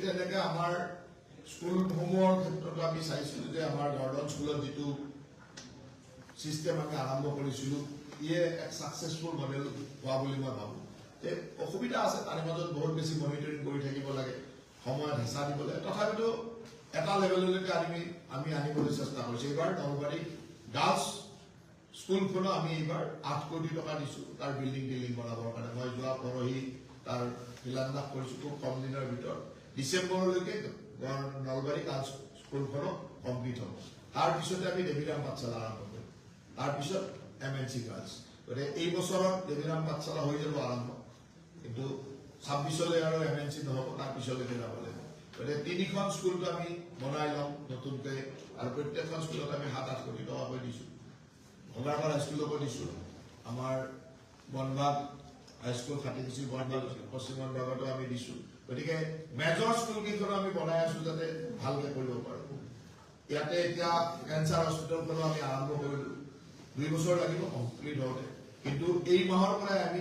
তেনেকৈ আমাৰ স্কুলসমূহৰ ক্ষেত্ৰত আমি চাইছিলোঁ যে আমাৰ গাৰ্ডন স্কুলত যিটো ছিষ্টেম আমি আৰম্ভ কৰিছিলোঁ ইয়ে এক ছাকচেছফুল মডেল হোৱা বুলি মই ভাবোঁ। যে অসুবিধা আছে তাৰে মাজত বহুত বেছি মনিটৰিং কৰি থাকিব লাগে, সময়ত হেঁচা দিব লাগে, তথাপিতো এটা লেভেললৈকে আমি আনিবলৈ চেষ্টা কৰিছোঁ। এইবাৰ নলবাৰী গাৰ্লছ স্কুলখনো আমি এইবাৰ 8 কোটি টকা দিছোঁ তাৰ বিল্ডিং বনাবৰ কাৰণে। মই যোৱা পৰহি তাৰ শিলান্যাস কৰিছোঁ খুব কম দিনৰ ভিতৰত। ডিচেম্বৰলৈকে নলবাৰী গাৰ্লছ স্কুলখনো কমপ্লিট হ'ব। তাৰপিছতে আমি দেৱীৰাম পাঠশালা আৰম্ভ কৰিম, তাৰপিছত MNC গাৰ্লছ। গতিকে এই বছৰত দেৱীৰাম পাঠশালা হৈ যাব আৰম্ভ, কিন্তু 26লৈ আৰু MNC নহ'ব, তাৰপিছলৈকে যাব লাগিব। গতিকে 3খন স্কুলটো আমি বনাই ল'ম নতুনকৈ, আৰু প্ৰত্যেকখন স্কুলত আমি 7-8 কোটি টকাকৈ দিছোঁ। ভগাৰপাৰ হাইস্কুলকো দিছোঁ, আমাৰ বনবাগ হাইস্কুল খাটিকুচি বনবাগ পশ্চিম বনবাগতো আমি দিছোঁ। গতিকে মেজৰ স্কুলকেইখনো আমি বনাই আছোঁ যাতে ভালকৈ কৰিব পাৰোঁ। ইয়াতে এতিয়া কেঞ্চাৰ হস্পিটেলখনো আমি আৰম্ভ কৰিলোঁ, 2 বছৰ লাগিব কমপ্লিট হওঁতে, কিন্তু এই মাহৰ পৰাই আমি